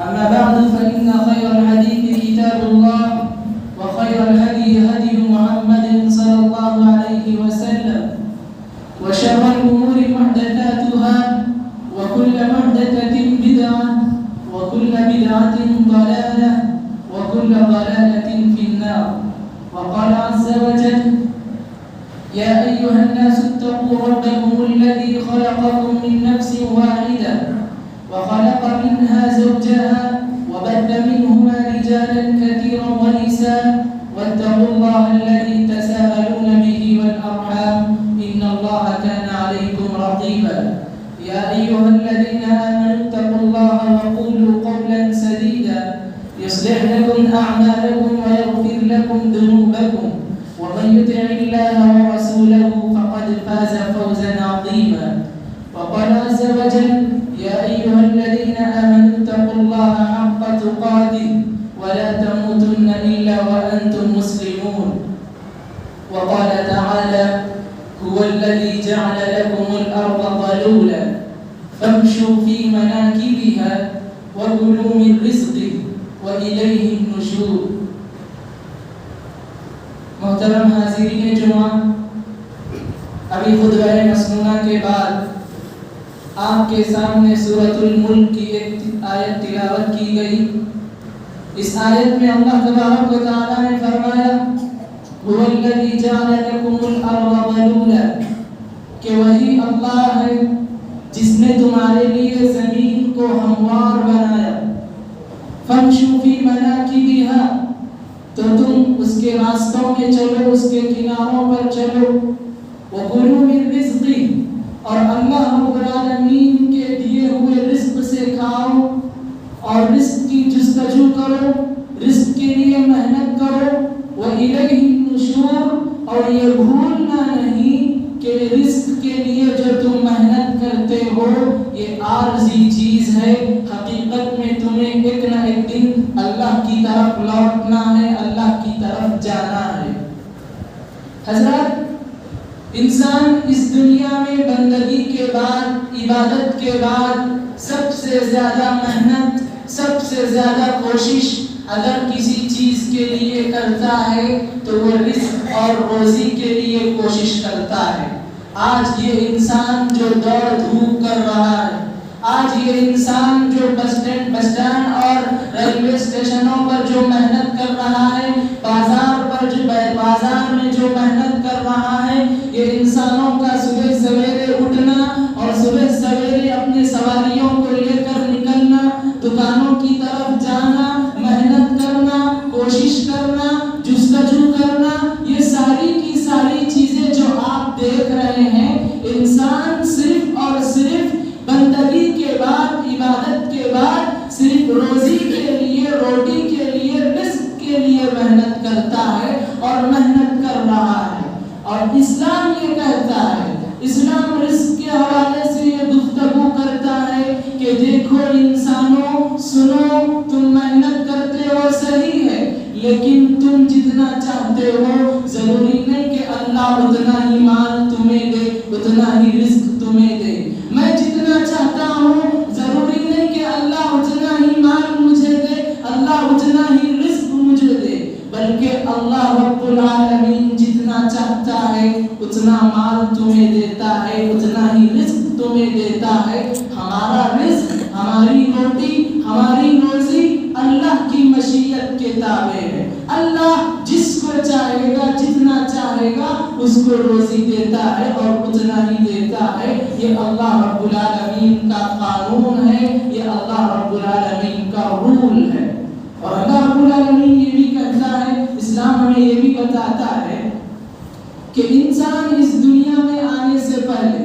أما بعد فإن خير الحديث كتاب الله وخير الهدي هدي محمد صلى الله عليه وسلم وشر الأمور محدثاتها وكل محدثة بدعة وكل بدعة ضلالة وكل ضلالة في النار. وقال عز وجل: يا أيها الناس اتقوا ربكم الذي خلقكم من نفس واحدة وخلق منها زوجها وبث منهما رجالا كثيرا ونساء واتقوا الله الذي تساءلون به والأرحام إن الله كان عليكم رقيبا. يا أيها الذين آمنوا اتقوا الله وقولوا قولا سديدا يصلح لكم أعمالكم ويغفر لكم ذنوبكم ومن يطع الله ورسوله فقد فاز فوزا عظيما. وقال عز وجل: يا أيها الذين آمنوا اتقوا الله حق تقاته ولا تموتن إلا وأنتم مسلمون. وقال تعالى: هو الذي جعل لكم الأرض ذلولا فامشوا في مناكبها وكلوا من رزقه وإليه النشور. محترم حاضرین جمعہ، ابھی خطبہ مسنونہ کے بعد آپ کے سامنے سورۃ الملک کی ایک آیت تلاوت کی گئی. اس آیت میں اللہ تبارک و تعالی نے فرمایا: هو الذی جعل لکم الارض ذلولا، کہ وہی اللہ ہے جس نے تمہارے لیے زمین کو ہموار بنایا. فامشوا فی مناکبها، تو تم اس کے راستوں میں چلو، اس کے کناروں پر چلو. وَكُلُوا مِن رِزْقِهِ، اور اللہ رب العالمین کے دیے ہوئے رزق سے کھاؤ اور رزق کی جستجو کرو، رزق کے لیے محنت کرو. وَإِلَيْهِ النُّشُورُ، اور یہ بھولنا نہیں کہ رزق کے لیے جو تم محنت کرتے ہو یہ عارضی چیز ہے. حقیقت میں تمہیں ایک نہ ایک دن اللہ کی طرف لوٹنا ہے، اللہ کی طرف جانا ہے. حضرات، انسان اس دنیا میں بندگی کے بعد، عبادت کے بعد سب سے زیادہ محنت، سب سے زیادہ کوشش اگر کسی چیز کے لیے کرتا ہے تو وہ رزق اور روزی کے لیے کوشش کرتا ہے. آج یہ انسان جو دوڑ دھوپ کر رہا ہے، آج یہ انسان جو بس اسٹینڈ اور ریلوے اسٹیشنوں پر جو محنت کر رہا ہے، بازار میں جو محنت کر رہا ہے، یہ انسانوں کا صبح سویرے اٹھنا اور صبح سویرے اپنے سواریوں کو لے کر نکلنا، دکانوں کی طرف جانا، محنت کرنا، کوشش کرنا، جستجو کرنا، یہ ساری کی ساری چیزیں جو آپ دیکھ رہے ہیں، انسان صرف اور صرف بندگی کے بعد، عبادت کے بعد صرف روزی کے لیے، روٹی کے لیے، رزق کے لیے محنت کرتا ہے اور محنت کر رہا ہے. اور اسلام یہ کہتا ہے، اسلام رزق کے حوالے سے یہ گفتگو کرتا ہے کہ دیکھو انسانوں، سنو، تم محنت کرتے ہو صحیح ہے، لیکن تم جتنا چاہتے ہو ضروری نہیں کہ اللہ اتنا ہی مال تمہیں دے، اتنا ہی رزق تمہیں دے. میں جتنا چاہتا ہوں ضروری نہیں کہ اللہ اتنا ہی مال مجھے دے، اللہ اتنا ہی رزق مجھے دے، بلکہ اللہ رب العالمین جتنا چاہتا ہے اتنا مال تمہیں دیتا ہے، اتنا ہی رزق تمہیں دیتا ہے. ہمارا رزق، ہماری روٹی، ہماری روزی اللہ کی مشیت کے تابع ہے. اللہ جس کو چاہے گا، جتنا چاہے گا اس کو روزی دیتا ہے اور اتنا ہی دیتا ہے. یہ اللہ رب العالمین کا قانون ہے، یہ اللہ رب العالمین کا رول ہے. اور اللہ رب العالمین یہ بھی کہتا ہے، اسلام ہمیں یہ بھی بتاتا ہے کہ انسان اس دنیا میں آنے سے پہلے،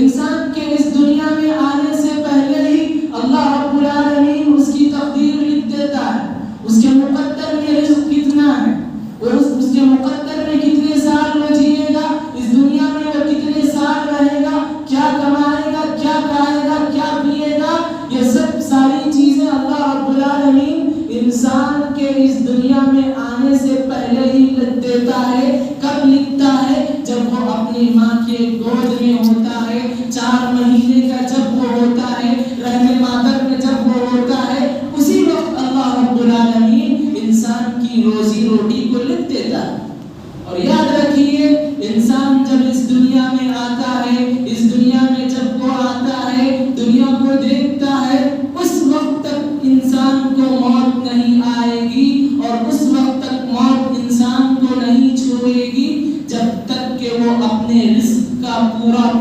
انسان کے اس دنیا میں آنے سے پہلے ہی اللہ رب العالمین اس کی تقدیر لکھ دیتا ہے. اس کے مقدر میں رزق کتنا ہے، اور اس کے مقدر میں کتنے سال وہ جیے گا، اس دنیا میں وہ کتنے سال رہے گا، کیا کمائے گا، کیا کھائے گا، کیا پیے گا، یہ سب ساری چیزیں اللہ رب العالمین انسان کے اس دنیا میں آنے سے پہلے ہی لکھ دیتا ہے. کب لکھتا ہے؟ جب وہ اپنی ماں کے گود میں ہوتا ہے، 4 مہینے کا جب وہ ہوتا ہے، رحم مادر میں جب وہ ہوتا ہے، اس